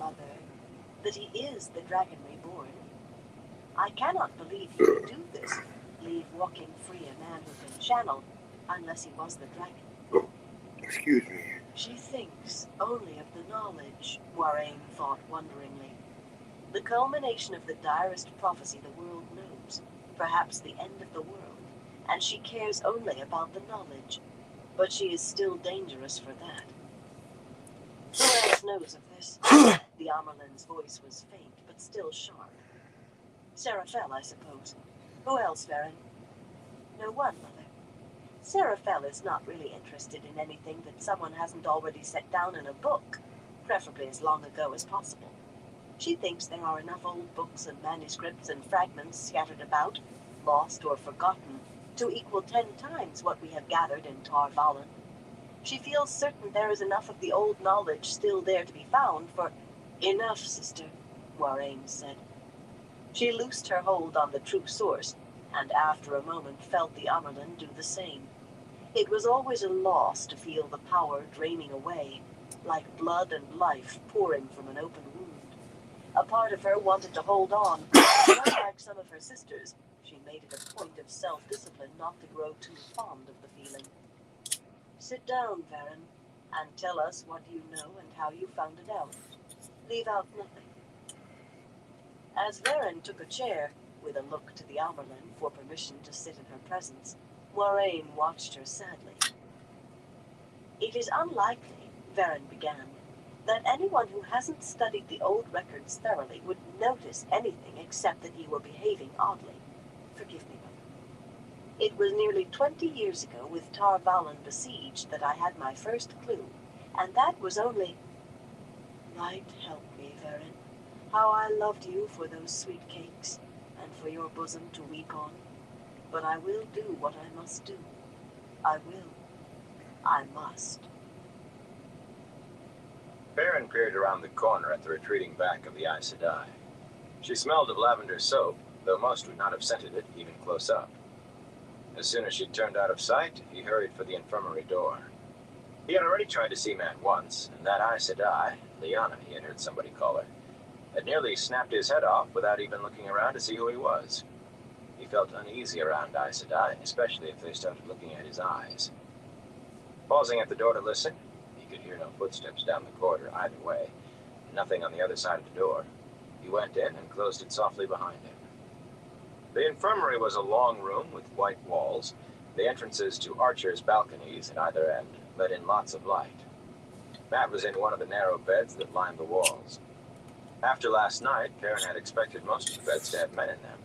Mother, that he is the dragon reborn. I cannot believe he would do this, leave walking free a man who can channel, unless he was the dragon. Oh, excuse me. She thinks only of the knowledge, Moiraine thought wonderingly. The culmination of the direst prophecy the world knows, perhaps the end of the world, and she cares only about the knowledge. But she is still dangerous for that. Who else knows of this? The Amerlin's voice was faint, but still sharp. Seraphel, I suppose. Who else, Varen? No one, Mother. Seraphel is not really interested in anything that someone hasn't already set down in a book, preferably as long ago as possible. She thinks there are enough old books and manuscripts and fragments scattered about, lost or forgotten, to equal 10 times what we have gathered in Tar Valon. She feels certain there is enough of the old knowledge still there to be found for— Enough, sister, Moiraine said. She loosed her hold on the true source, and after a moment felt the Amerlin do the same. It was always a loss to feel the power draining away, like blood and life pouring from an open wound. A part of her wanted to hold on, but unlike some of her sisters, she made it a point of self-discipline not to grow too fond of the feeling. Sit down, Varen, and tell us what you know and how you found it out. Leave out nothing. As Varen took a chair, with a look to the Amerlin for permission to sit in her presence, Moiraine watched her sadly. It is unlikely, Varen began, that anyone who hasn't studied the old records thoroughly would notice anything except that you were behaving oddly. Forgive me, Mother. It was nearly 20 years ago, with Tar Valon besieged, that I had my first clue, and that was only— Light help me, Varen. How I loved you for those sweet cakes, and for your bosom to weep on. But I will do what I must do. I will. I must. Perrin peered around the corner at the retreating back of the Aes Sedai. She smelled of lavender soap, though most would not have scented it, even close up. As soon as she turned out of sight, he hurried for the infirmary door. He had already tried to see Mat once, and that Aes Sedai, Lyanna he had heard somebody call her, had nearly snapped his head off without even looking around to see who he was. He felt uneasy around Aes Sedai, especially if they started looking at his eyes. Pausing at the door to listen, he could hear no footsteps down the corridor either way, and nothing on the other side of the door. He went in and closed it softly behind him. The infirmary was a long room with white walls. The entrances to archers' balconies at either end let in lots of light. Mat was in one of the narrow beds that lined the walls. After last night, Perrin had expected most of the beds to have men in them,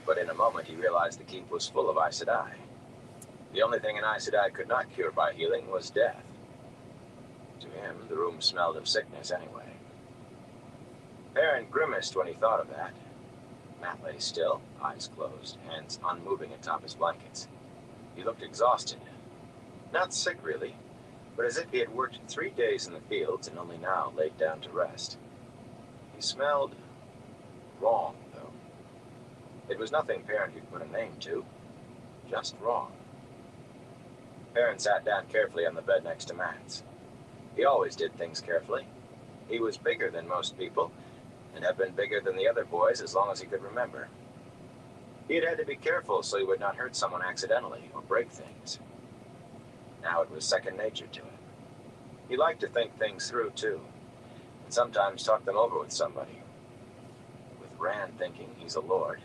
but in a moment he realized the keep was full of Aes Sedai. The only thing an Aes Sedai could not cure by healing was death. To him, the room smelled of sickness anyway. Perrin grimaced when he thought of that. Mat lay still, eyes closed, hands unmoving atop his blankets. He looked exhausted. Not sick, really, but as if he had worked 3 days in the fields and only now laid down to rest. He smelled wrong, though. It was nothing Perrin could put a name to, just wrong. Perrin sat down carefully on the bed next to Mat's. He always did things carefully. He was bigger than most people, and had been bigger than the other boys as long as he could remember. He had had to be careful so he would not hurt someone accidentally or break things. Now it was second nature to him. He liked to think things through, too, and sometimes talk them over with somebody. With Rand thinking he's a lord,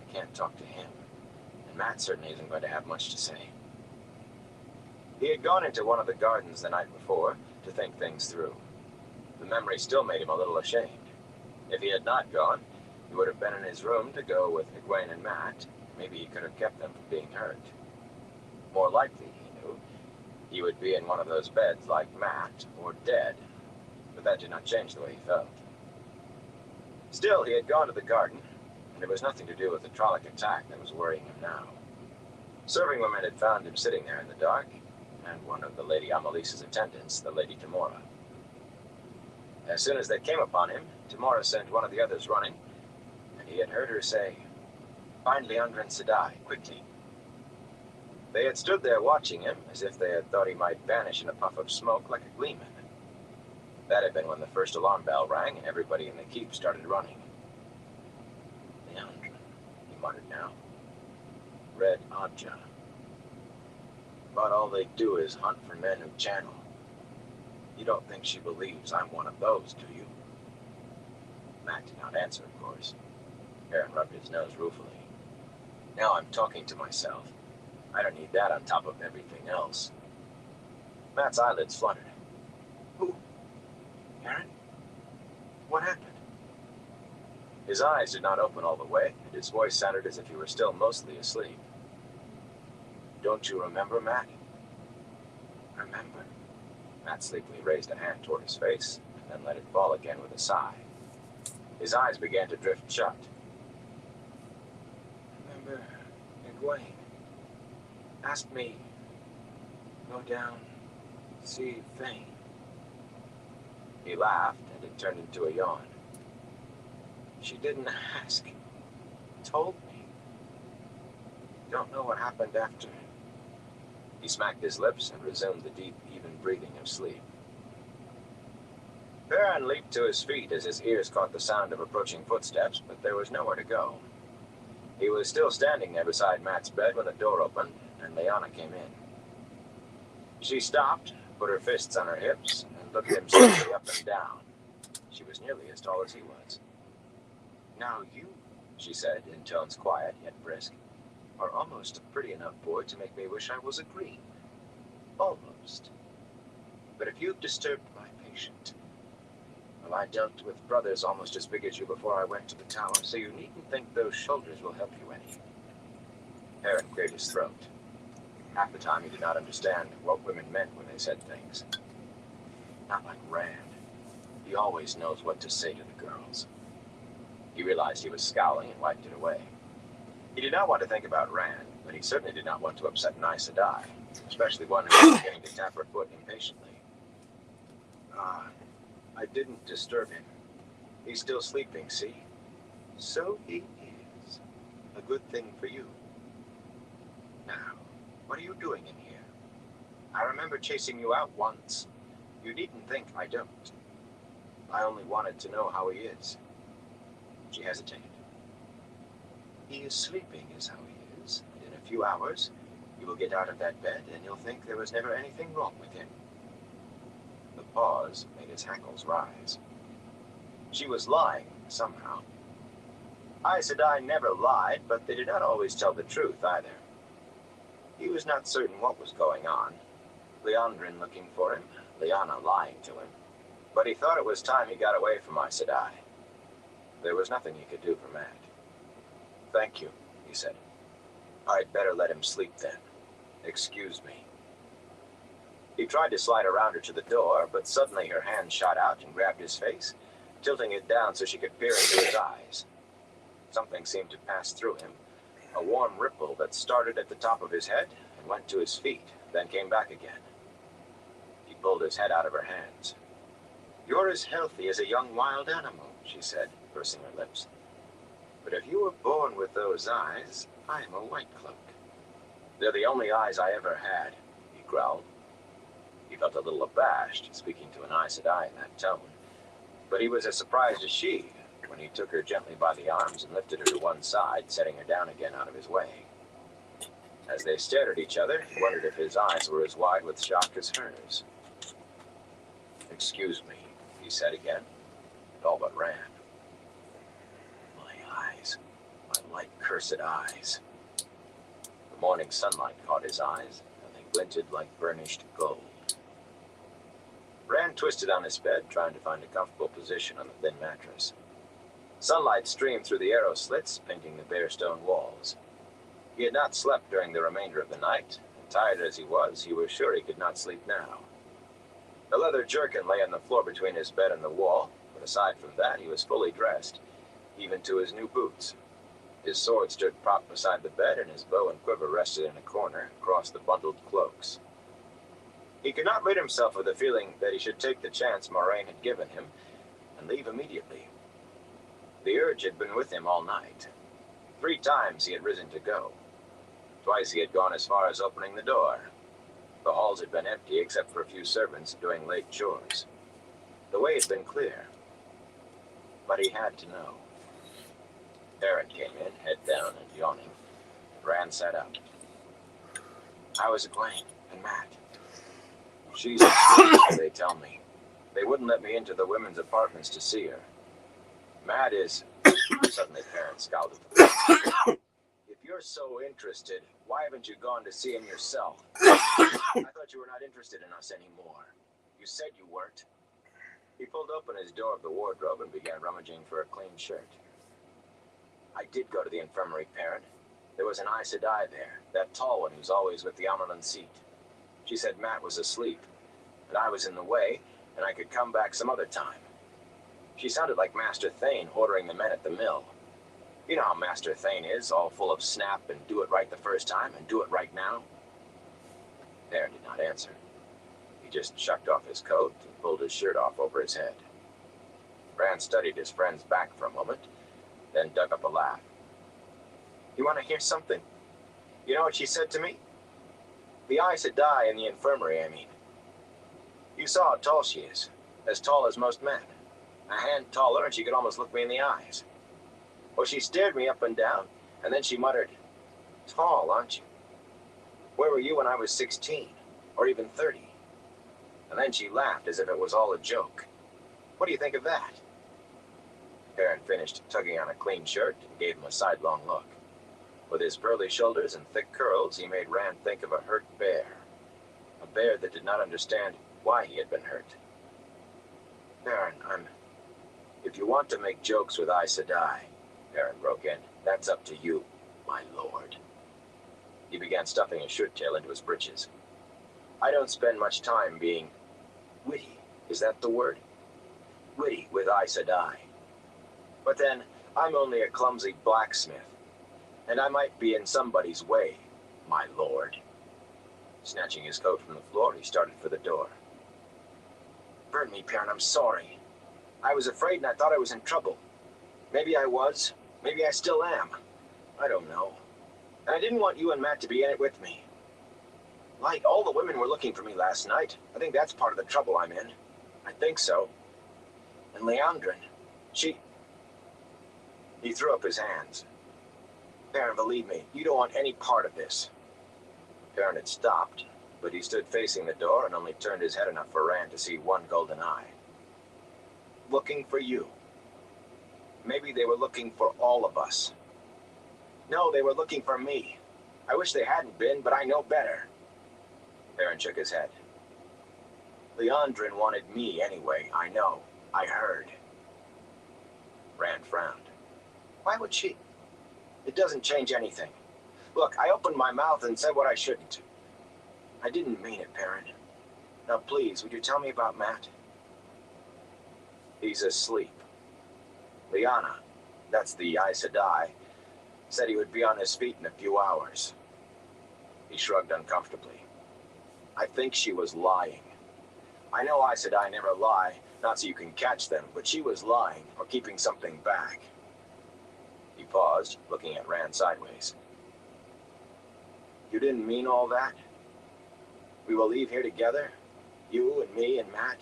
I can't talk to him, and Mat certainly isn't going to have much to say. He had gone into one of the gardens the night before to think things through. The memory still made him a little ashamed. If he had not gone, he would have been in his room to go with Egwene and Mat. Maybe he could have kept them from being hurt. More likely, he knew, he would be in one of those beds like Mat, or dead, but that did not change the way he felt. Still, he had gone to the garden, and it was nothing to do with the Trolloc attack that was worrying him now. Serving women had found him sitting there in the dark, and one of the Lady Amalisa's attendants, the Lady Tamora. As soon as they came upon him, Tamora sent one of the others running, and he had heard her say, "Find Liandrin Sedai, quickly." They had stood there watching him, as if they had thought he might vanish in a puff of smoke like a gleeman. That had been when the first alarm bell rang and everybody in the keep started running. Leandrin, he muttered now. Red Adja. But all they do is hunt for men who channel. You don't think she believes I'm one of those, do you? Matt did not answer, of course. Aaron rubbed his nose ruefully. Now I'm talking to myself. I don't need that on top of everything else. Matt's eyelids fluttered. Who? Aaron? What happened? His eyes did not open all the way, and his voice sounded as if he were still mostly asleep. Don't you remember, Matt? Remember? Matt sleepily raised a hand toward his face, and then let it fall again with a sigh. His eyes began to drift shut. Remember, Egwene asked me, go down, see Thane. He laughed, and it turned into a yawn. She didn't ask. Told me. Don't know what happened after. He smacked his lips and resumed the deep, even breathing of sleep. Perrin leaped to his feet as his ears caught the sound of approaching footsteps, but there was nowhere to go. He was still standing there beside Matt's bed when the door opened, and Lyanna came in. She stopped, put her fists on her hips, and looked him steadily up and down. She was nearly as tall as he was. Now you, she said, in tones quiet yet brisk, are almost a pretty enough boy to make me wish I was a green. Almost. But if you've disturbed my patient, well, I dealt with brothers almost as big as you before I went to the tower, so you needn't think those shoulders will help you any. Perrin cleared his throat. Half the time he did not understand what women meant when they said things. Not like Rand. He always knows what to say to the girls. He realized he was scowling and wiped it away. He did not want to think about Rand, but he certainly did not want to upset an Aes Sedai, especially one who was beginning to tap her foot impatiently. I didn't disturb him. He's still sleeping, see? So he is. A good thing for you. Now, what are you doing in here? I remember chasing you out once. You needn't think I don't. I only wanted to know how he is. She hesitated. He is sleeping is how he is, and in a few hours, you will get out of that bed and you'll think there was never anything wrong with him. The pause made his hackles rise. She was lying, somehow. Aes Sedai never lied, but they did not always tell the truth either. He was not certain what was going on. Liandrin looking for him, Lyanna lying to him. But he thought it was time he got away from Aes Sedai. There was nothing he could do for Matt. Thank you, he said. I'd better let him sleep then. Excuse me. He tried to slide around her to the door, but suddenly her hand shot out and grabbed his face, tilting it down so she could peer into his eyes. Something seemed to pass through him, a warm ripple that started at the top of his head and went to his feet, then came back again. He pulled his head out of her hands. You're as healthy as a young wild animal, she said, pursing her lips. But if you were born with those eyes, I am a white cloak. They're the only eyes I ever had, he growled. He felt a little abashed, speaking to an Aes Sedai in that tone. But he was as surprised as she, when he took her gently by the arms and lifted her to one side, setting her down again out of his way. As they stared at each other, he wondered if his eyes were as wide with shock as hers. Excuse me, he said again. It all but ran. My eyes. My light cursed eyes. The morning sunlight caught his eyes, and they glinted like burnished gold. Rand twisted on his bed, trying to find a comfortable position on the thin mattress. Sunlight streamed through the arrow slits, painting the bare stone walls. He had not slept during the remainder of the night, and tired as he was sure he could not sleep now. The leather jerkin lay on the floor between his bed and the wall, but aside from that, he was fully dressed, even to his new boots. His sword stood propped beside the bed, and his bow and quiver rested in a corner across the bundled cloaks. He could not rid himself of the feeling that he should take the chance Moraine had given him and leave immediately. The urge had been with him all night. 3 times he had risen to go. Twice he had gone as far as opening the door. The halls had been empty except for a few servants doing late chores. The way had been clear, but he had to know. Perrin came in, head down and yawning. Rand sat up. How is Egwene and Mat? She's asleep, so they tell me. They wouldn't let me into the women's apartments to see her. Mat is... Suddenly Perrin scowled at the face. If you're so interested, why haven't you gone to see him yourself? I thought you were not interested in us anymore. You said you weren't. He pulled open his door of the wardrobe and began rummaging for a clean shirt. I did go to the infirmary, Perrin. There was an Aes Sedai there, that tall one who's always with the Amyrlin seat. She said Mat was asleep, and I was in the way, and I could come back some other time. She sounded like Master Thane ordering the men at the mill. You know how Master Thane is, all full of snap and do it right the first time and do it right now? Perrin did not answer. He just shucked off his coat and pulled his shirt off over his head. Rand studied his friend's back for a moment, then dug up a laugh. You want to hear something? You know what she said to me? The Aes Sedai in the infirmary, I mean. You saw how tall she is. As tall as most men. A hand taller, and she could almost look me in the eyes. Well, she stared me up and down, and then she muttered, Tall, aren't you? Where were you when I was 16? Or even 30? And then she laughed as if it was all a joke. What do you think of that? Perrin finished tugging on a clean shirt and gave him a sidelong look. With his pearly shoulders and thick curls, he made Rand think of a hurt bear. A bear that did not understand why he had been hurt. Perrin, if you want to make jokes with Aes Sedai, Perrin broke in, that's up to you, my lord. He began stuffing his shirt tail into his breeches. I don't spend much time being witty, is that the word? Witty with Aes Sedai. But then, I'm only a clumsy blacksmith, and I might be in somebody's way, my lord. Snatching his coat from the floor, he started for the door. Burn me, Perrin, I'm sorry. I was afraid and I thought I was in trouble. Maybe I was. Maybe I still am. I don't know. And I didn't want you and Mat to be in it with me. Light, all the women were looking for me last night. I think that's part of the trouble I'm in. I think so. And Liandrin, she... He threw up his hands. Perrin, believe me, you don't want any part of this. Perrin had stopped, but he stood facing the door and only turned his head enough for Rand to see one golden eye. Looking for you. Maybe they were looking for all of us. No, they were looking for me. I wish they hadn't been, but I know better. Perrin shook his head. Liandrin wanted me anyway, I know. I heard. Rand frowned. Why would she? It doesn't change anything. Look, I opened my mouth and said what I shouldn't. I didn't mean it, Perrin. Now please, would you tell me about Mat? He's asleep. Lyanna, that's the Aes Sedai, said he would be on his feet in a few hours. He shrugged uncomfortably. I think she was lying. I know Aes Sedai never lie, not so you can catch them, but she was lying or keeping something back. He paused, looking at Rand sideways. You didn't mean all that? We will leave here together? You and me and Mat?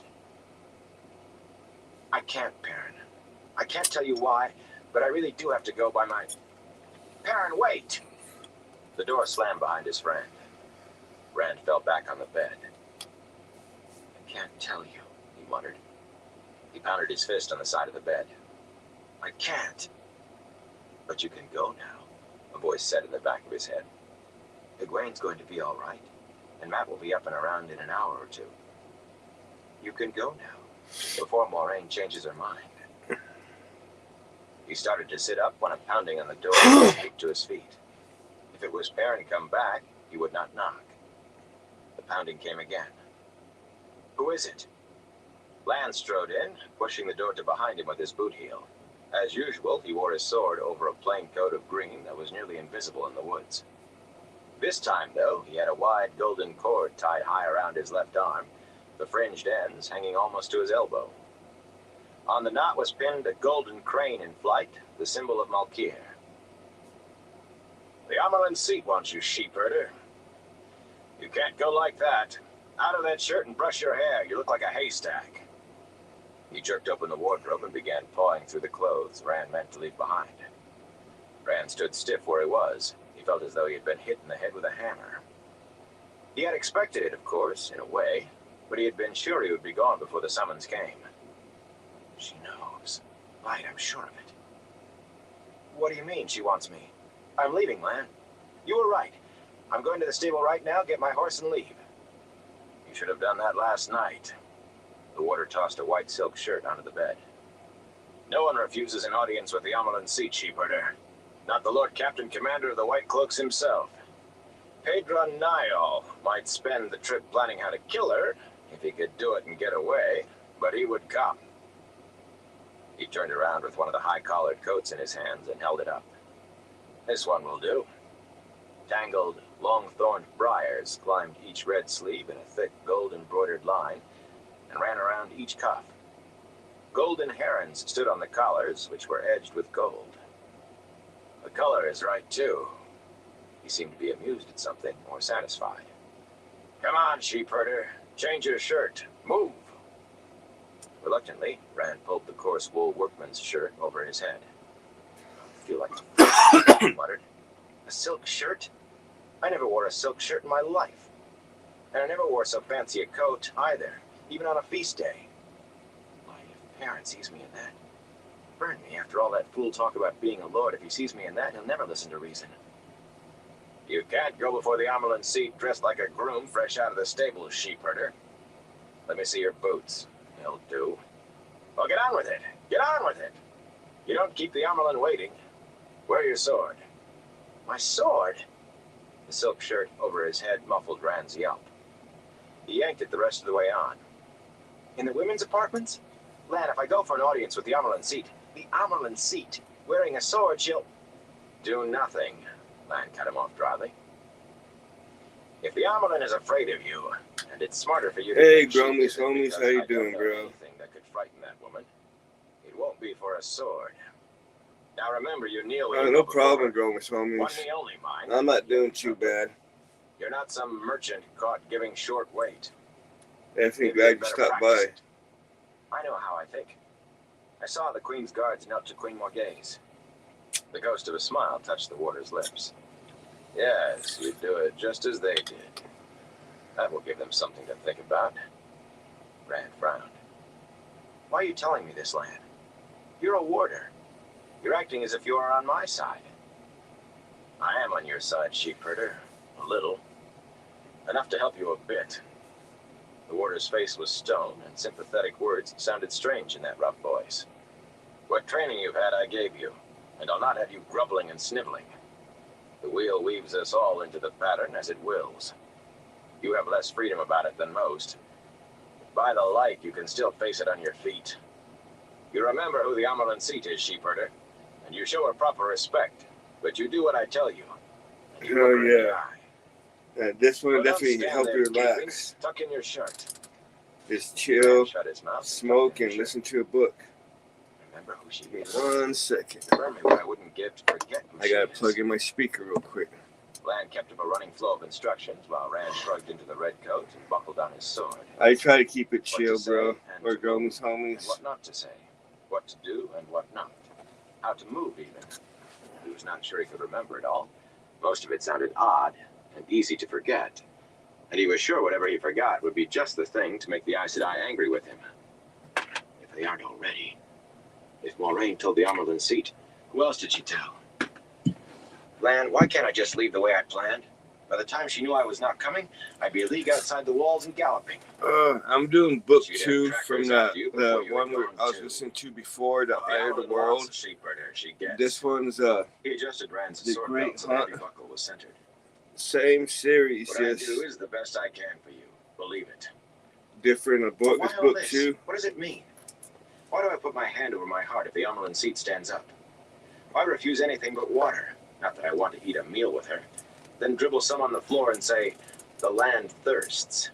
I can't, Perrin. I can't tell you why, but I really do have to go by my... Perrin, wait! The door slammed behind his friend. Rand fell back on the bed. I can't tell you, he muttered. He pounded his fist on the side of the bed. I can't. But you can go now, a voice said in the back of his head. Egwene's going to be all right, and Mat will be up and around in an hour or two. You can go now, before Moiraine changes her mind. He started to sit up when a pounding on the door brought him to his feet. If it was Perrin come back, he would not knock. The pounding came again. Who is it? Lan strode in, pushing the door to behind him with his boot heel. As usual, he wore his sword over a plain coat of green that was nearly invisible in the woods. This time, though, he had a wide golden cord tied high around his left arm, the fringed ends hanging almost to his elbow. On the knot was pinned a golden crane in flight, the symbol of Malkir. The Amyrlin seat wants you, sheepherder. You can't go like that. Out of that shirt and brush your hair. You look like a haystack. He jerked open the wardrobe and began pawing through the clothes Rand meant to leave behind. Rand stood stiff where he was. He felt as though he had been hit in the head with a hammer. He had expected it, of course, in a way, but he had been sure he would be gone before the summons came. She knows. Light, I'm sure of it. What do you mean, she wants me? I'm leaving, Lan. You were right. I'm going to the stable right now, get my horse, and leave. You should have done that last night. The warder tossed a white silk shirt onto the bed. No one refuses an audience with the Amelin Seat, Sheepherder. Not the Lord Captain Commander of the White Cloaks himself. Pedron Niall might spend the trip planning how to kill her, if he could do it and get away, but he would come. He turned around with one of the high-collared coats in his hands and held it up. This one will do. Tangled, long-thorned briars climbed each red sleeve in a thick gold-embroidered line and ran around each cuff. Golden herons stood on the collars, which were edged with gold. The color is right, too. He seemed to be amused at something, or satisfied. Come on, Sheepherder. Change your shirt. Move. Reluctantly, Rand pulled the coarse wool workman's shirt over his head. I feel like he muttered. A silk shirt? I never wore a silk shirt in my life. And I never wore so fancy a coat, either, even on a feast day. Why, if Perrin sees me in that, burn me after all that fool talk about being a lord. If he sees me in that, he'll never listen to reason. You can't go before the Amelin Seat dressed like a groom fresh out of the stable, Sheepherder. Let me see your boots. They'll do. Well, get on with it. Get on with it. You don't keep the Amelin waiting. Wear your sword. My sword? The silk shirt over his head muffled Rand's yelp. He yanked it the rest of the way on. In the women's apartments? Lad, if I go for an audience with the Amelin Seat, wearing a sword, she'll... Do nothing, Lan cut him off dryly. If the Amelin is afraid of you, and it's smarter for you to... Hey, Gromies, homies, how you doing, bro? Anything that could frighten that woman, it won't be for a sword. Now remember, you kneel with No problem, Gromies, homies. One knee only, mind. I'm not doing too bad. You're not some merchant caught giving short weight. Definitely glad you stopped by. I know how I think. I saw the Queen's guards knelt to Queen Morghese. The ghost of a smile touched the warder's lips. Yes, you do it just as they did. That will give them something to think about. Rand frowned. Why are you telling me this, Lan? You're a warder. You're acting as if you are on my side. I am on your side, Sheepherder. A little. Enough to help you a bit. The warder's face was stone, and sympathetic words sounded strange in that rough voice. What training you've had, I gave you, and I'll not have you grumbling and sniveling. The wheel weaves us all into the pattern as it wills. You have less freedom about it than most. By the light, you can still face it on your feet. You remember who the Amelin Seat is, Sheepherder, and you show her proper respect, but you do what I tell you. Oh, yeah. This one will definitely help you relax. Tuck in your shirt. Just chill, Shut his mouth, smoke, and listen to a book. Remember who she Give me is. 1 second. Confirm me what I wouldn't give to forget who I she gotta is. plug in my speaker real quick. Lan kept up a running flow of instructions while Rand shrugged into the red coat and buckled on his sword. I try to keep it What to chill, say bro. and Or to move, Gromies, and homies. what not to say, what to do and what not, how to move even. He was not sure he could remember it all. Most of it sounded odd and easy to forget, and he was sure whatever he forgot would be just the thing to make the Aes Sedai angry with him. If they aren't already. If Moraine told the Amelin Seat, who else did she tell? Lan, why can't I just leave the way I planned? By the time she knew I was not coming, I'd be a league outside the walls and galloping. I'm doing book She'd have 2 trackers from after you the before you one had where gone I was to. listening to before, The What Eye of the Amelin World. wants, Sheepherder, she gets. This one's He adjusted Rand's The sword Great belt so the Hunt. heavy buckle was centered. same series, What I just do is the best I can for you. Believe it. different. A But book. why It's all book this? 2. What does it mean? Why do I put my hand over my heart if the Amelin Seat stands up? Why refuse anything but water? Not that I want to eat a meal with her. Then dribble some on the floor and say, the land thirsts.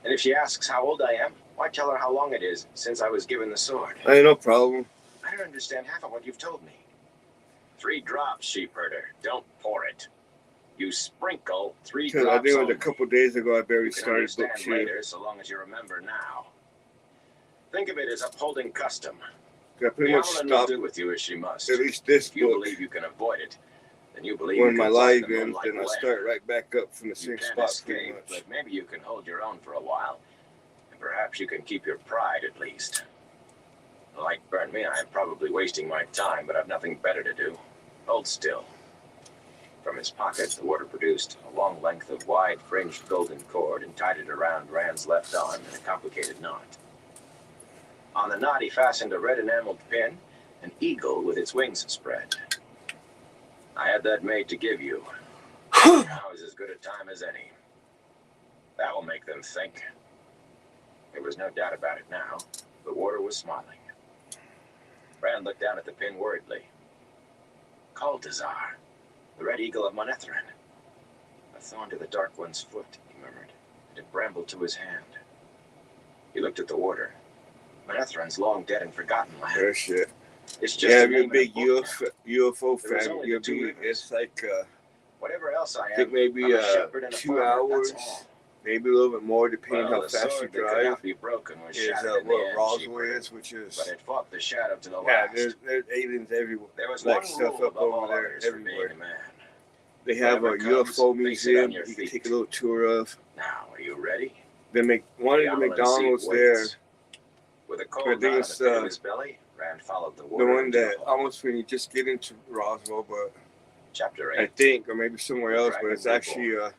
And if she asks how old I am, why tell her how long it is since I was given the sword? Hey, no problem. I don't understand half of what you've told me. 3 drops, Sheepherder. Don't pour it. You sprinkle 3 Because drops I think it was only. a couple days ago I barely You can started book understand 2. later, so long as you remember now. Think of it as upholding custom. I pretty The much Amelin will stopped do with you as she must. at least this If you book believe you can avoid it, then you believe when you my can fly life the ends, moon like then I a lamb. start right back up from the You same can't spot pretty escape, much. but maybe you can hold your own for a while, and perhaps you can keep your pride at least. Like burn me, I'm probably wasting my time, but I've nothing better to do. Hold still. From his pocket, the warder produced a long length of wide-fringed golden cord and tied it around Rand's left arm in a complicated knot. On the knot, he fastened a red enameled pin, an eagle with its wings spread. I had that made to give you. Now is as good a time as any. That will make them think. There was no doubt about it now. The warder was smiling. Rand looked down at the pin worriedly. Kaldazar, the red eagle of Manetheren. A thorn to the Dark One's foot, he murmured, and it brambled to his hand. He looked at the warder. Manetheren's long dead and forgotten land. Oh shit. It's just Yeah, a if you're a name in big book now. UFO There was fan, only you'll the two be. rivers. It's like Whatever else I I am, think maybe I'm a shepherd and a 2 farmer, hours, that's all. maybe a little bit more, depending Well, how the fast you sword that could drive. not be broken was Is shattered in the what end, Roswell cheaper, is, which is but it fought the shadow to the yeah. last. There's aliens everywhere. There was like one stuff rule up above over all there others for being everywhere. a man. They have a Whatever comes, UFO face it on museum your you can feet. take a little tour of. Now, are you ready? One of the Amelin McDonald's seat there, waits. With a I cold think knot on it's, the pit of his belly, Rand followed the the warder one into that the hall. almost when you just get into Roswell, but Chapter I 8. think, or maybe somewhere The else, but Dragon it's actually Reborn.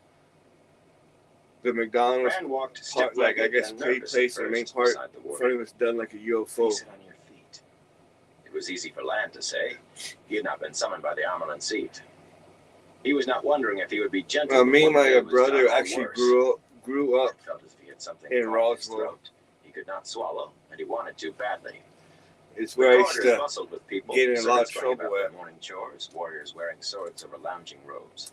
the McDonald's Rand walked part, like I stiff-legged guess and play nervous place, at the main first part beside the in warder. front of it's done like a UFO. Face it on your feet. It was easy for Land to say. He had not been summoned by the Amelin seat. He was not wondering if he would be gentle. Me and before the my day was brother done, or actually worse. grew up It felt as if he had something in caught in his Roswell. throat. He could not swallow, and he wanted to badly. It's The where I used corridors to bustled with people, get in a lot of servants going trouble about their at. morning chores, warriors wearing swords over lounging robes.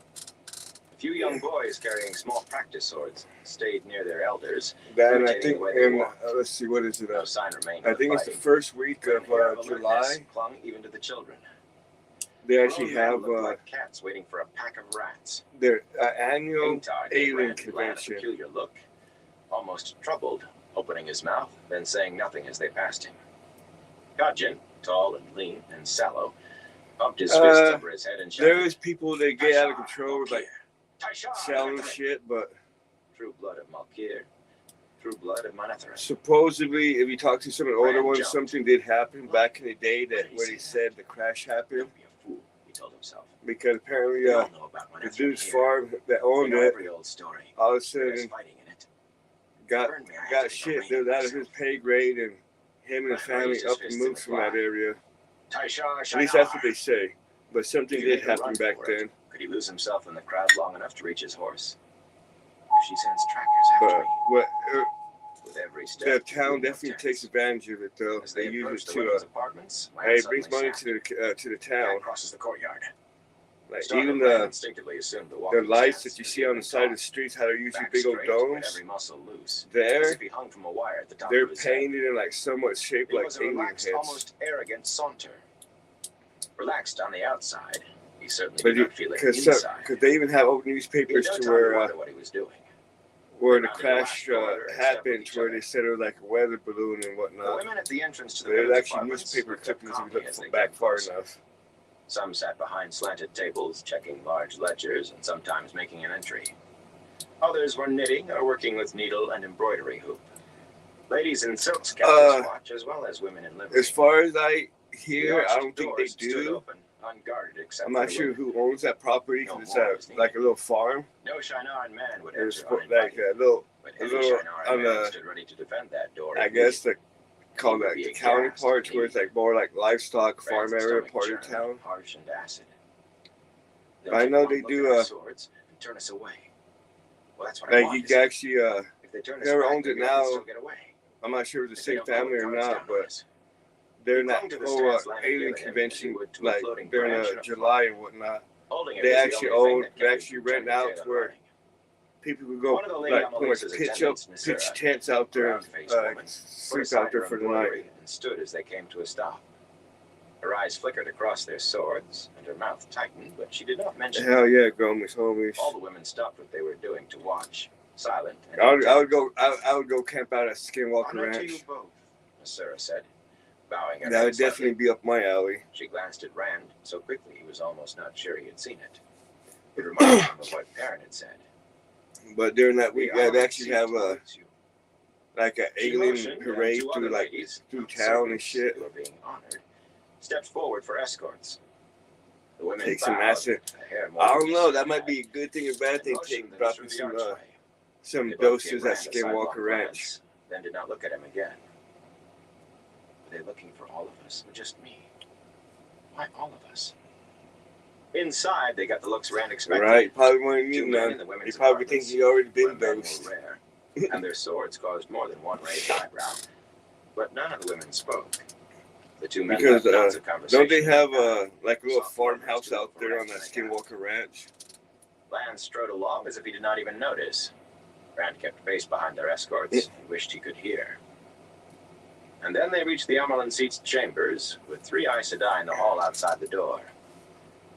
A few young boys carrying small practice swords stayed near their elders. That, and I imitating think, the way they and walked. let's see, what is it? No sign remained I of think it's the fighting. first week An of air of alertness July. clung even to the children. They actually Grown men have looked like cats waiting for a pack of rats. their annual Ingtar gave alien Rand a convention. peculiar look, almost troubled, opening his mouth, then saying nothing as they passed him. Godjin, tall and lean and sallow, bumped his fist over his head and shouted, There's people that get out of control with like Taishar, selling Manetheren. shit, but True blood of Malkir, true blood of Manetheren. supposedly, if you talk to some of the older Rand ones, jumped. something did happen back in the day What that did he where say they then? said the crash happened Don't be a fool, he told himself. because apparently We all know about the Manetheren dude's here. farm that We owned know it every old story. all of a There's sudden fighting in it. got Burn me, I have got to shit make that was it out of his myself. pay grade, and him and his Rand family raised his up and fist in moved from that reply. area. Taishar, At least that's what they say. But something Did he did make a happen run back for it? then. Could he lose himself in the crowd long enough to reach his horse? If she sends trackers after But me, what with every step, the he town grew more definitely tense. takes advantage of it, though. As They they use approached it the women's to apartments, it brings money to the Guy town. crosses the courtyard. Like Startled, even Rand the instinctively assumed the the walking lights chance that you as see he on had the been side of taught. the streets, how they're usually Back big old straight, with domes. every muscle loose, as There, if he hung from a wire at the top they're of his head. painted in like somewhat shaped It like was a alien relaxed, heads. almost arrogant saunter. Relaxed on the outside, he certainly But did not feel it because inside. they even have old He had newspapers no to time to where wonder what he was doing. where They the rounded crash the last corner and stepped with happened, each where other. they said it was like a weather balloon and The whatnot. women at the entrance to the There's women's actually apartments newspaper looked up clippings if calmly you as they look back came far closer. enough. Some sat behind slanted tables, checking large ledgers and sometimes making an entry. Others were knitting or working with needle and embroidery hoop. Ladies in silks kept this watch, as well as women in livery. As far as I The hear, I arched don't think they doors stood do. open, unguarded except I'm for not the sure women. who owns that property No because more it's was like a little farm. No Shinaran man would There's enter like uninvited, a little, but a any little Shinaran on man the, stood ready to defend that door. I if guess needed. called He would like be the aghast county to parts where it's leave. like more like livestock farm Rand's area stomach part of churned, town. harsh and acid. They'll I take know one they look do, at our swords and turn us away. Well, that's what I Like want. you isn't can it? actually If they turn us whoever back, owns it maybe I can now, still get away. I'm not sure if it's If the they same don't know family it or comes not, down on but us. they're in He that clung to the whole stance Lan had alien given him, as he convention, would to a like floating during branch in a July fog. and whatnot. Holding it They was the actually only thing own, that they kept him actually from rent turning out tail to where and running. people could go One of the Lady like pretty much Amelusa's pitch attendants, Nasira, tents out there, round-faced woman, put sleep aside out there her for the night. embroidery and stood as they came to a stop. Her eyes flickered across their swords, and her mouth tightened, but she did not mention Hell it. yeah, Gomes, homies. All the women stopped what they were doing to watch, silent and I would intent. go. I would go camp out at Skinwalker Honor to you Ranch. both, Nasura said, bowing her That head would slightly. definitely be up my alley. She glanced at Rand so quickly he was almost not sure he had seen it. It reminded him of what Perrin had said. But during that week, The I'd Amarant actually seat have awaits you. an She alien motioned, and parade two through other like ladies, through not town and servants shit. who were being honored, stepped forward for escorts. The women Take some bowed, acid. a hair more I than don't know. the That might head, be a good thing or bad and thing. motioned them Dropping through the archway. some They both gave doses at Rand a sidelong Skinwalker Ranch. glance, then did not look at him again. Were they looking for all of us, or just me? Why all of us? Inside, they got the looks Rand expected. Right? Probably won't Two meet men in none. the He women's probably thinks apartments, he already where been men were dosed. rare, and their swords caused more than one raised eyebrow. But none of the women spoke. The two men Because, left notes of conversation. Don't they have like a little Soft farmhouse murmurs out to there on the that rest of the Skinwalker Ranch? Land strode along as if he did not even notice. Rand kept face behind their escorts and wished he could hear. And then they reached the Amarlin Seat's chambers, with 3 Aes Sedai in the hall outside the door.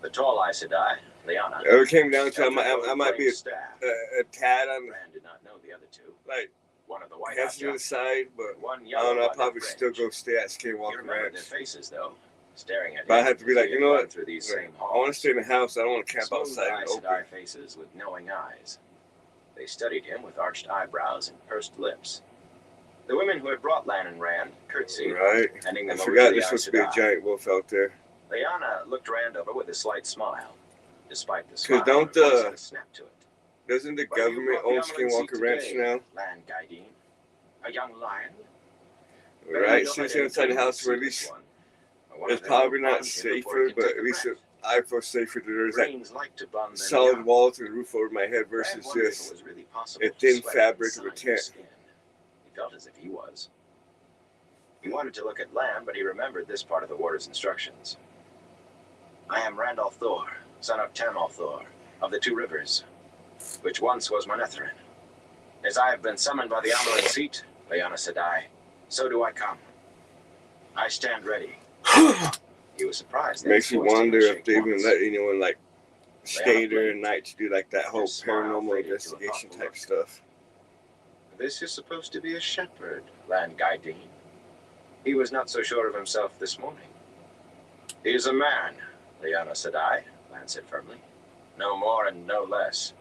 The tall Aes Sedai, Lyanna, It came down to held her I might be gold-flamed staff. a tad on Rand did not know the other two. like One of the White heads to the Hotshot, side, but one I yellow don't know. I'll one probably fringe. still go stay at He Skinwalker remembered their Ranch. faces, though, staring at But I him have to be as like, he you had know run what? through these Like, same I want to halls. stay in the house. I don't want to camp Smooth outside and Aes open. Sedai faces with knowing eyes. They studied him with arched eyebrows and pursed lips. The women who had brought Lan and Rand curtsied, Right. handing I them over forgot to the there's Aes supposed to be a Sedai. giant wolf out there. Lyanna looked Rand over with a slight smile. Despite the smile, don't, her voice had a snap to it. Doesn't the Why you government brought the own Amarlin Seat Skinwalker Ranch today, now? Lan Gaideen? A young lion? Right. Since you're inside the house, or at least it's probably not safer, but at least I feel safer that there's like Brains like to bond them solid young. walls and roof over my head Rand versus wondered if it just was really possible a to thin sweat fabric of a inside your tent. skin. He felt as if he was. He wanted to look at Lan, but he remembered this part of the warder's instructions. I am Randolph Thor, son of Tamal Thor, of the Two Rivers, which once was Manetheren. As I have been summoned by the Amarlin Seat, Lyanna Sedai, so do I come. I stand ready. He was surprised. Makes you wonder if they even let anyone like stay there at night to do like that whole paranormal investigation type stuff. This is supposed to be a shepherd, Lan Gaideen. He was not so sure of himself this morning. He is a man, Lyanna Sedai, Lan said firmly. No more and no less.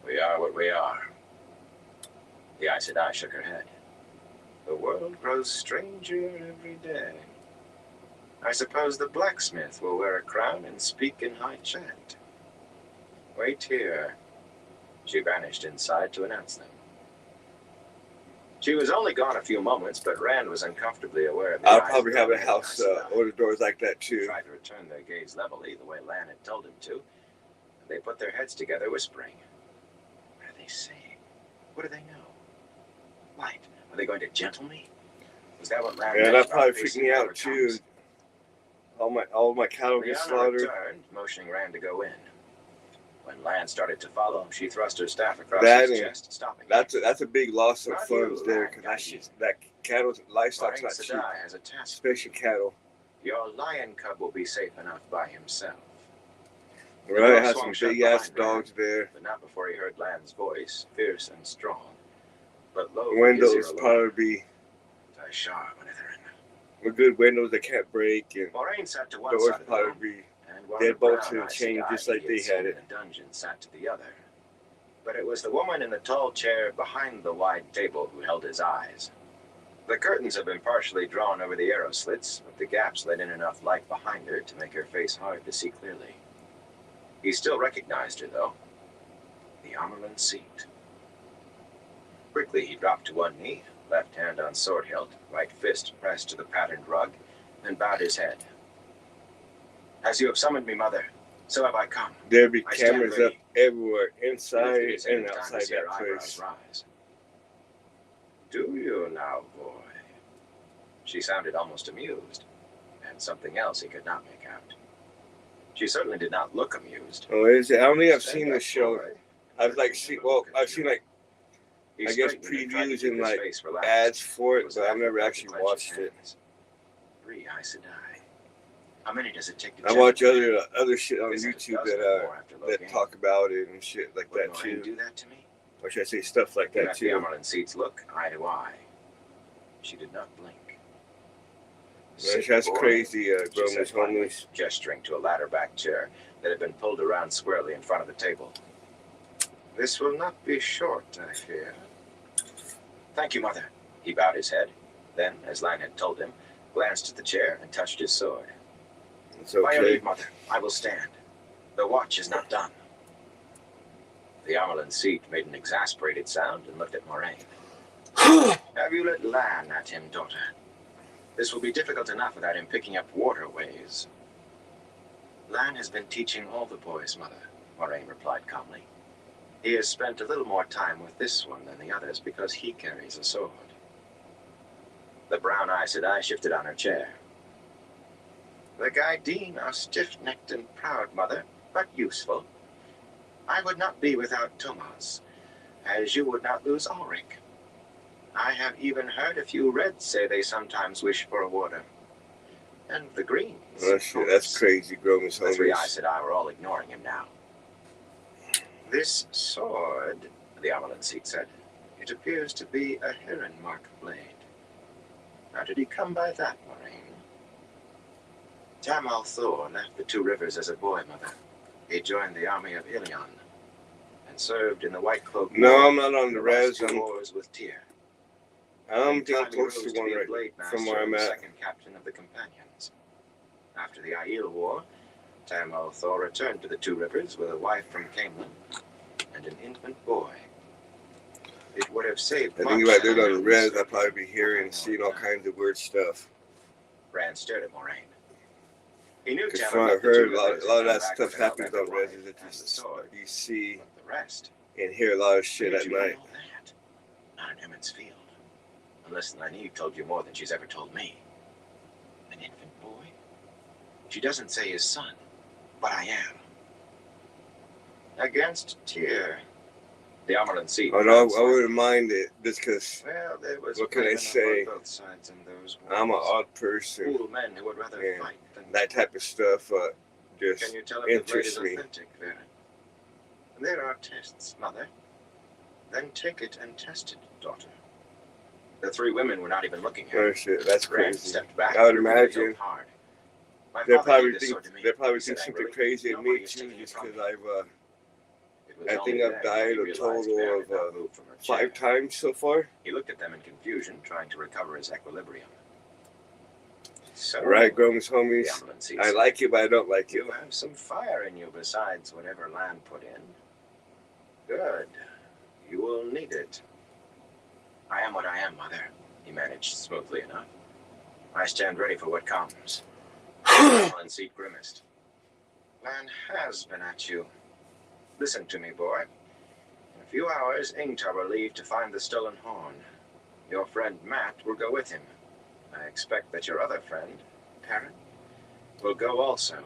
We are what we are. The Aes Sedai shook her head. The world grows stranger every day. I suppose the blacksmith will wear a crown and speak in high chant. Wait here. She vanished inside to announce them. She was only gone a few moments, but Rand was uncomfortably aware of the I'll eyes probably of have the a house Aes Sedai. or the doors like that He too. tried to return their gaze levelly the way Lan had told him to. They put their heads together, whispering. What are they saying? What do they know? Light. Are they going to gentle me? Was that what Lan Yeah, meant that about probably freaked facing me the out too. overcomes? All my cattle get Lyanna slaughtered. returned, motioning Rand to go in. When Lan started to follow him, she thrust her staff across That his and- chest, stopping him. That's a big loss of Not funds you, there Lan because that Gaideen. shit, that cattle's livestock's Lyanna not cheap, Sedai has a task. especially cattle. Your lion cub will be safe enough by himself. Right, door has swung some shut big ass behind Rand. dogs there. But not before he heard Lan's voice, fierce and strong. But low Windows probably be Tashar, Manetheren. good windows that can't break, and Moraine sat to one doors side of the room, probably be and one dead of the bolts brown in the Aes chain Sedai just like he they seen had it. in the dungeon sat to the other. But it was the woman in the tall chair behind the wide table who held his eyes. The curtains had been partially drawn over the arrow slits, but the gaps let in enough light behind her to make her face hard to see clearly. He still recognized her, though. The Amarlin Seat. Quickly, he dropped to one knee, left hand on sword hilt, right fist pressed to the patterned rug, and bowed his head. As you have summoned me, Mother, so have I come. There'd be I stand cameras up ready. everywhere, He inside lifted his head and in time to outside see her that eyebrows place. rise. Do you now, boy? She sounded almost amused, and something else he could not make out. She certainly did not look amused. Oh, is it? I don't think I've Stand seen up, this show. boy. I've like seen, well, I've seen like He I guess straightened and tried to previews keep and his like face relaxed. ads for it, was but I've laughing never about the actually clenched watched it. hands. 3 Aes Sedai. How many does it take to I gentle watch me? other shit on Visit a YouTube dozen that or more after that Logain. talk about it and shit like Would that Moraine too. do that to me? Or should I say stuff like He that met the too? Amarlin Seat's look eye to eye. She did not blink. That's crazy, she Groman's said finally, homies. gesturing to a ladder-back chair that had been pulled around squarely in front of the table. This will not be short, I fear. Thank you, Mother. He bowed his head, then, as Lan had told him, glanced at the chair and touched his sword. It's By your okay. leave, Mother, I will stand. The watch is not done. The Amerlin seat made an exasperated sound and looked at Moraine. Have you let Lan at him, daughter? This will be difficult enough without him picking up waterways. Lan has been teaching all the boys, Mother, Moraine replied calmly. He has spent a little more time with this one than the others because he carries a sword. The brown Aes Sedai shifted on her chair. The Gaidin are stiff-necked and proud, Mother, but useful. I would not be without Tomas, as you would not lose Ulrich. I have even heard a few Reds say they sometimes wish for a warder. And the Greens. Oh, shit, that's crazy, Groman's The three homies. Aes Sedai were all ignoring him now. This sword, the Amerlin seat said, it appears to be a heron mark blade. How did he come by that, Moraine? Tamal Thor left the Two Rivers as a boy, Mother. He joined the army of Ilion and served in the White Cloak War. No, I'm not on the and res. lost wars with Tyr. I'm In time, he close rose to one be a right blade from master where and I'm at. second captain of the Companions. After the Aiel War, Tamal Thor returned to the Two Rivers with a wife from Caemlyn and an infant boy. It would have saved I much think if I did had on the known res, this I'd probably be hearing and seeing all kinds of weird stuff. Rand stared at Moraine. He knew Because Tamal from what I've left the Two heard, a Rivers lot of and that came stuff back with happens the on res wife that and the sword. you see But the rest. and hear a lot of shit Where at did you night. learn all that? Not in Emmons Field. Unless Nynaeve told you more than she's ever told me. An infant boy? She doesn't say his son, but I am. Against Tyr. The Amerlin seat. Oh no, I wouldn't mind it just because Well, there was What can I women say? on both sides in those I'm an wars. odd person. Fool men who would rather Yeah. fight than That type of stuff Can just you tell if the blade is interests me. authentic, Vera? There are tests, Mother. Then take it and test it, daughter. The three women were not even looking at Oh her. shit, that's Rand crazy. stepped back. I would and gripped the imagine hilt hard. My They father probably gave this sword to me, think he said something angrily. crazy at Nobody me is too, taking it just from because me. It was I only think I've then died he a realized total Vera of had not moved from her 5 chair. times so far. He looked at them in confusion, trying to recover his equilibrium. So, Right, Groman's the homies. Amerlin seat I said, like it, but I don't like it. you have some fire in you besides whatever Lan put in. Good. You will need it. I am what I am, Mother, he managed smoothly enough. I stand ready for what comes. Amerlin seat grimaced. Lan has been at you. Listen to me, boy. In a few hours, Ingtar will leave to find the stolen horn. Your friend Matt will go with him. I expect that your other friend, Perrin, will go also.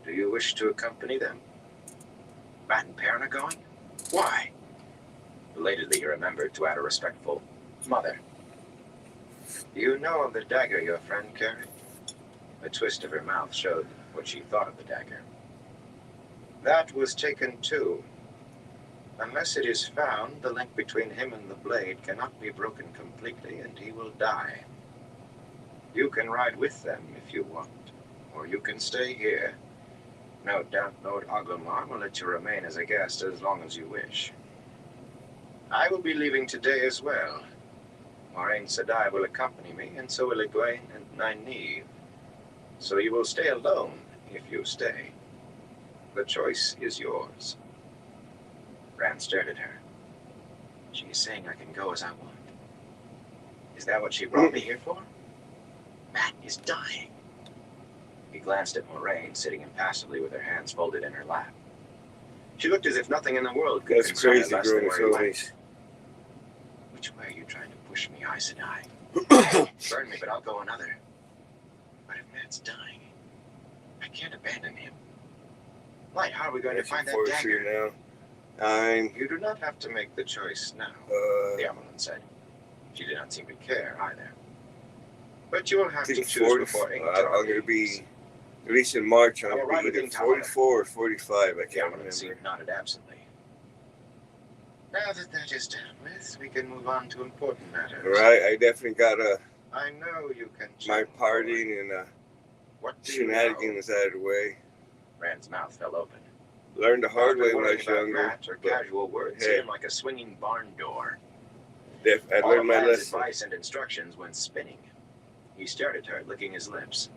Do you wish to accompany them? Matt and Perrin are going? Why? Belatedly, he remembered to add a respectful mother. You know of the dagger your friend carried? A twist of her mouth showed what she thought of the dagger. That was taken too. Unless it is found, the link between him and the blade cannot be broken completely, and he will die. You can ride with them if you want, or you can stay here. No doubt Lord Oglomar will let you remain as a guest as long as you wish. I will be leaving today as well. Moraine Sedai will accompany me, and so will Egwene and Nynaeve. So you will stay alone if you stay. The choice is yours. Rand stared at her. She is saying I can go as I want. Is that what she brought me here for? Matt is dying. He glanced at Moraine, sitting impassively with her hands folded in her lap. She looked as if nothing in the world could That's concern her crazy, less than Groman's where he went. homies. Which way are you trying to push me, Aes Sedai? Burn me, but I'll go another. But if Matt's dying, I can't abandon him. Light, how are we going to find that Forestry dagger? now. You do not have to make the choice now, the Amerlin said. She did not seem to care either. But you will I have to think choose 40. before I'm Ingtar going to leaves. be, at least in March, I'm I will going ride to be with either Ingtar. 44 or 45. I The can't Amerlin remember. seat nodded absently. Now that that is dealt with, we can move on to important matters. Right, I definitely got a I know you can my channel, boy. partying and What do you know? shenanigans out of the way. Rand's mouth fell open. Learned the hard way when I Worrying was about younger. rats or but casual words hey. hit him like a swinging barn door. I All learned of my Rand's lesson. advice and instructions went spinning. He stared at her, licking his lips.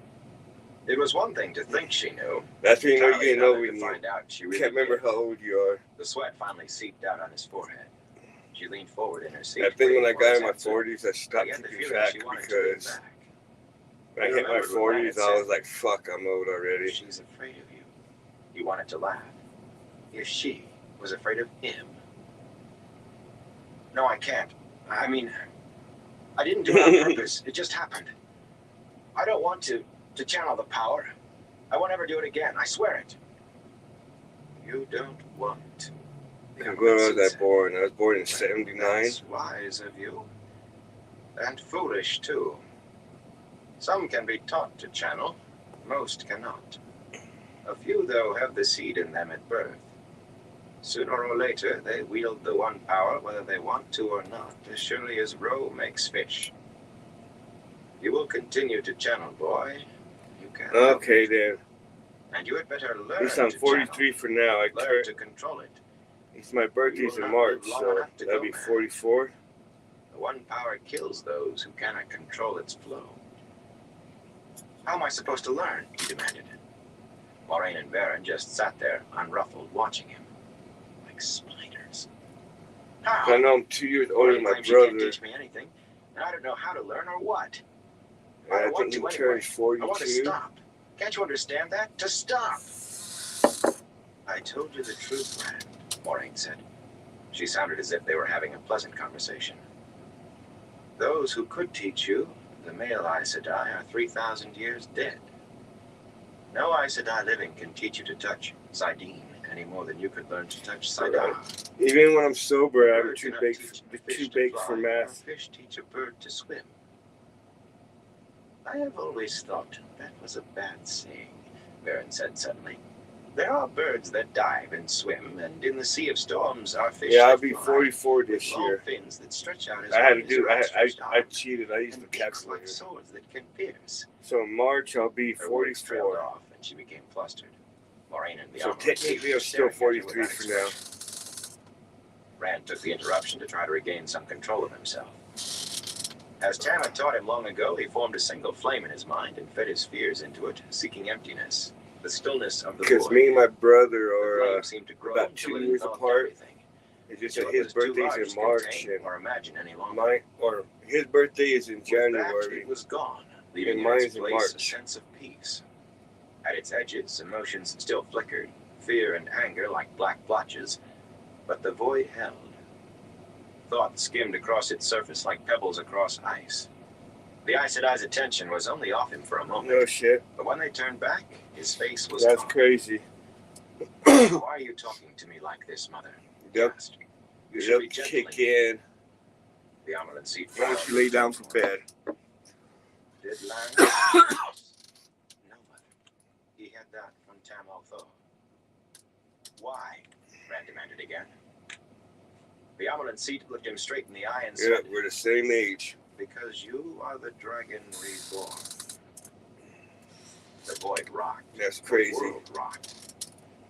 It was one thing to think she knew. That's when you know you Entirely didn't know another when to you find out she really can't remember did. how old you are. The sweat finally seeped out on his forehead. She leaned forward in her seat. I think when I waiting for got his in my answer. 40s, I I stopped had the keeping feeling track she wanted to lean because back. when I hit my remembered what Rand had 40s, I was said. like, fuck, I'm old already. She's afraid of you. He wanted to laugh. If she was afraid of him. No, I can't. I mean, I didn't do it on purpose. It just happened. I don't want to channel the power. I won't ever do it again. I swear it. You don't want to. When was I born? I was born in 79. That's wise of you. And foolish, too. Some can be taught to channel. Most cannot. A few, though, have the seed in them at birth. Sooner or later, they wield the one power whether they want to or not, as surely as roe makes fish. You will continue to channel, boy. You can. Okay, then. And you had better learn At least I'm to 43 for now. channel. Learn to control it. It's my birthday's in March, so that'd be 44. The one power kills those who cannot control its flow. How am I supposed to learn? He demanded. Moraine and Baron just sat there, unruffled, watching him. Like spiders. How? I know I'm 2 years older than my Claims she can't brother. teach me anything, and I don't know how to learn or what. And I think he turns I want to 42. stop. Can't you understand that? To stop. I told you the truth, Rand, Moraine said. She sounded as if they were having a pleasant conversation. Those who could teach you, the male Aes Sedai, are 3,000 years dead. No Aes Sedai living can teach you to touch Saidin any more than you could learn to touch Saidar. Even when I'm sober, A I'm bird too cannot big, teach a fish too to big fly, for or math. a fish teach a bird to swim. I have always thought that was a bad saying, Baron said suddenly. There are birds that dive and swim, and in the sea of storms are fish Yeah, I'll that be fly, 44 this with long year. fins that stretch out as I had to wide as do. your outstretched I arms, cheated. I used and the beaks like calculator. swords that can pierce. So in March I'll be Her words trailed 44. off, and she became flustered. Moraine and the So Almond technically I'm staring still at her 43 without for now. expression. Rand took the interruption to try to regain some control of himself. As Tam had taught him long ago, he formed a single flame in his mind and fed his fears into it, seeking emptiness, the stillness of the Because void. me and my brother The flame are seemed to grow about until 2 it years enveloped apart. everything, It's just until that it his was too birthday's large in to March contain and or imagine any longer. his birthday is in With January. that, it was gone, leaving And in its mine's in place a March. sense of peace. At its edges, emotions still flickered, fear and anger like black blotches, but the void held. Thought skimmed across its surface like pebbles across ice. The Aes Sedai's attention was only off him for a moment, No shit. but when they turned back, his face was That's calm. crazy. Why are you talking to me like this, Mother? He Yep. asked. You should Yep. be gentle. Kick in. The Amaryllis seat. Why don't you lay down for bed? Did Lang? No, Mother. He had that from Tam Altho. Why? Rand demanded again. The Amaryllis seat looked him straight in the eye and Yeah, said, we're the same age. because you are the dragon reborn. The void rocked. That's The crazy. world rocked.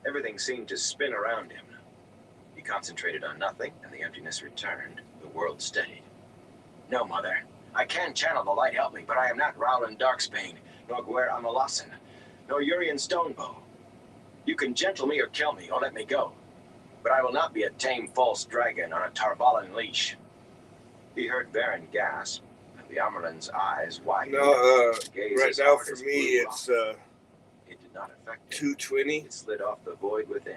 Everything seemed to spin around him. He concentrated on nothing, and the emptiness returned. The world steadied. No, Mother. I can channel the light, help me, but I am not Rowland Darksbane, nor Gwere Amalasan, nor Urian Stonebow. You can gentle me or kill me, or let me go. But I will not be a tame false dragon on a Tarvalin leash. He heard Baron gasp, and the Amerlin's eyes widened. No, His gaze right as now hard for as me blue it's rock. It did not affect him. 2:20 It slid off the void within.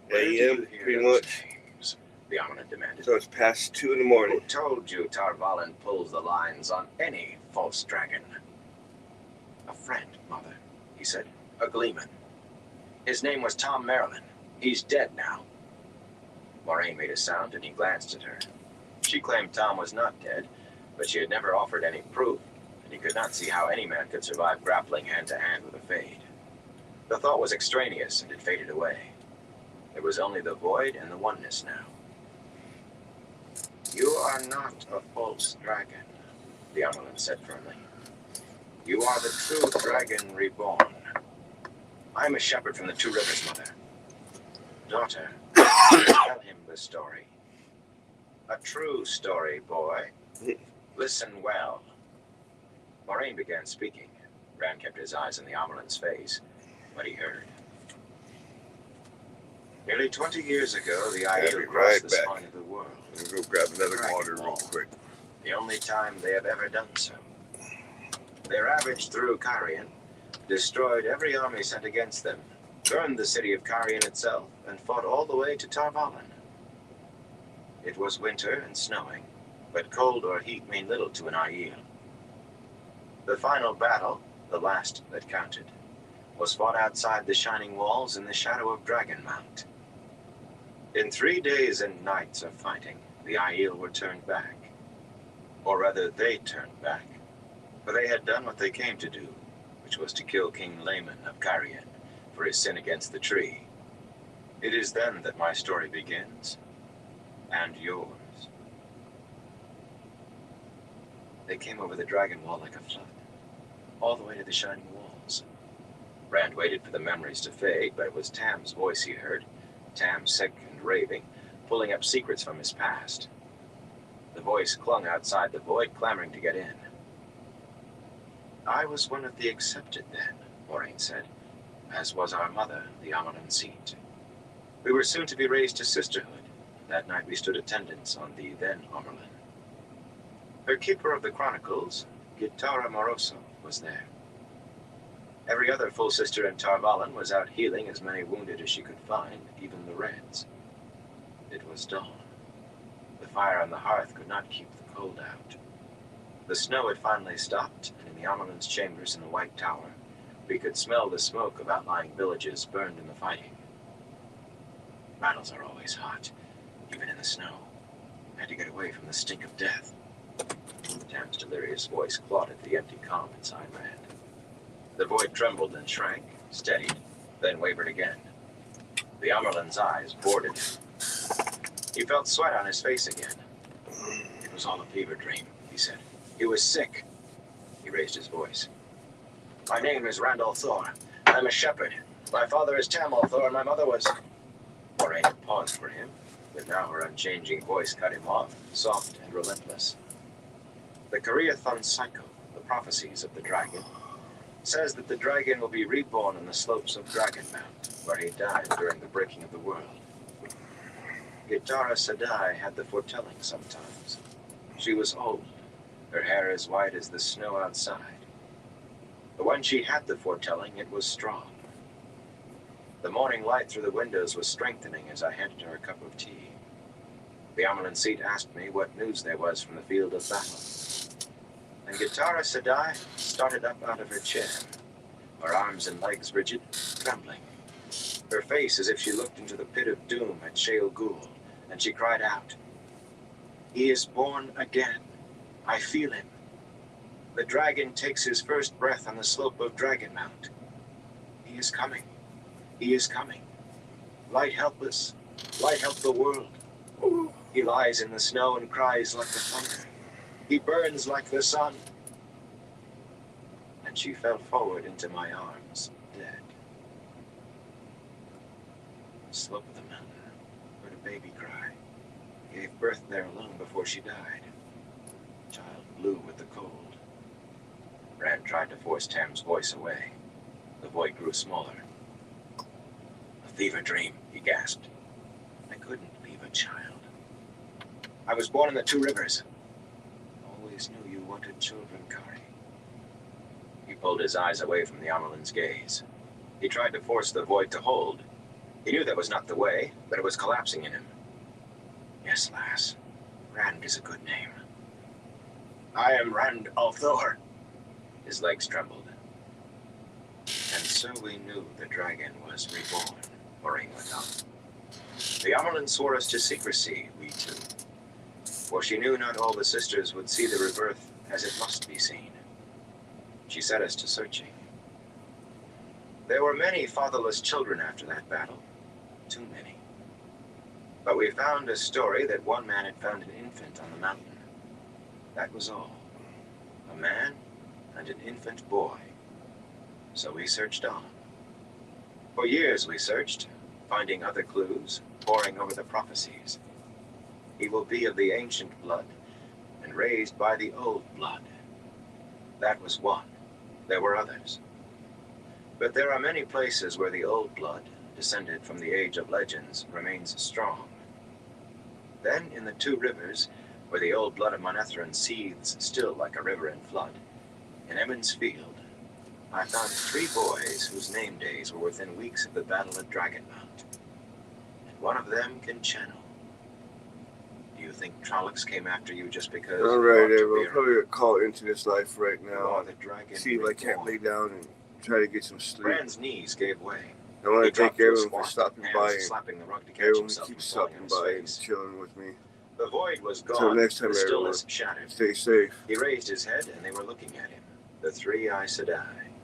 Where did a.m. you hear pretty those much. names? The Amerlin demanded. So it's past 2 in the Who morning. told you Tarvalin pulls the lines on any false dragon? A friend, Mother, he said. A gleeman. His name was Tom Merrilin. He's dead now. Moraine made a sound and he glanced at her. She claimed Tom was not dead, but she had never offered any proof, and he could not see how any man could survive grappling hand to hand with a Fade. The thought was extraneous and it faded away. There was only the void and the oneness now. You are not a false dragon, the Amelin said firmly. You are the true dragon reborn. I am a shepherd from the Two Rivers, Mother. Daughter, tell him the story. A true story, boy. Listen well. Moraine began speaking. Rand kept his eyes on the Amelin's face, but he heard. Nearly 20 years ago, the Aiel crossed the spine of the world. Let me go grab another water real quick. The only time they have ever done so. They ravaged through Cairhien, destroyed every army sent against them, burned the city of Cairhien itself, and fought all the way to Tar Valon. It was winter and snowing, but cold or heat mean little to an Aiel. The final battle, the last that counted, was fought outside the Shining Walls in the shadow of Dragonmount. In 3 days and nights of fighting, the Aiel were turned back. Or rather, they turned back, for they had done what they came to do, which was to kill King Laman of Cairhien for his sin against the tree. It is then that my story begins, and yours. They came over the Dragon Wall like a flood, all the way to the Shining Walls. Rand waited for the memories to fade, but it was Tam's voice he heard, Tam sick and raving, pulling up secrets from his past. The voice clung outside the void, clamoring to get in. I was one of the accepted then, Moraine said, as was our mother, the Amelin Seat. We were soon to be raised to sisterhood. That night we stood attendance on the then Amelin. Her keeper of the chronicles, Gitara Moroso, was there. Every other full sister in Tar Valon was out healing as many wounded as she could find, even the Reds. It was dawn. The fire on the hearth could not keep the cold out. The snow had finally stopped, and in the Amelin's chambers in the White Tower, we could smell the smoke of outlying villages burned in the fighting. Battles are always hot, even in the snow. I had to get away from the stink of death. Tam's delirious voice clawed at the empty calm inside Rand. The void trembled and shrank, steadied, then wavered again. The Amerlin's eyes bored at him. He felt sweat on his face again. It was all a fever dream, he said. He was sick. He raised his voice. My name is Rand al'Thor. I'm a shepherd. My father is Tam al'Thor, and my mother was... Moraine had paused for him, but now her unchanging voice cut him off, soft and relentless. The Karaethon Cycle, the prophecies of the dragon, says that the dragon will be reborn on the slopes of Dragonmount, where he died during the breaking of the world. Gitara Sadai had the foretelling sometimes. She was old, her hair as white as the snow outside. But when she had the foretelling, it was strong. The morning light through the windows was strengthening as I handed her a cup of tea. The Amelin Seat asked me what news there was from the field of battle. And Gitara Sadai started up out of her chair, her arms and legs rigid, trembling. Her face as if she looked into the pit of doom at Shale Ghul, and she cried out, He is born again. I feel him. The dragon takes his first breath on the slope of Dragonmount. He is coming. He is coming. Light help us. Light help the world. He lies in the snow and cries like the thunder. He burns like the sun. And she fell forward into my arms, dead. The slope of the mountain, heard a baby cry. Gave birth there alone before she died. Child blue with the cold. Rand tried to force Tam's voice away. The void grew smaller. A fever dream, he gasped. I couldn't leave a child. I was born in the Two Rivers. Always knew you wanted children, Kari. He pulled his eyes away from the Amelin's gaze. He tried to force the void to hold. He knew that was not the way, but it was collapsing in him. Yes, lass. Rand is a good name. I am Rand al'Thor. His legs trembled. And so we knew the dragon was reborn, Moraine went on. The Amelin swore us to secrecy, we two. For she knew not all the sisters would see the rebirth as it must be seen. She set us to searching. There were many fatherless children after that battle. Too many. But we found a story that one man had found an infant on the mountain. That was all. A man and an infant boy. So we searched on. For years we searched, finding other clues, poring over the prophecies. He will be of the ancient blood and raised by the old blood. That was one. There were others. But there are many places where the old blood, descended from the age of legends, remains strong. Then in the two rivers, where the old blood of Manetheren seethes still like a river in flood, in Emond's Field, I found 3 boys whose name days were within weeks of the battle at Dragonmount. And one of them can channel. Do you think Trollocs came after you just because... Alright, everyone, probably get caught into this life right now. The dragon See if I can't lay down and try to get some sleep. Brand's knees gave way. I want to thank everyone for stopping by and slapping the rug to catch everyone himself keeps from falling stopping on by his and face. chilling with me. The void was gone. Until next time, the everyone. stillness shattered. Stay safe. He raised his head and they were looking at him. The 3 Aes Sedai.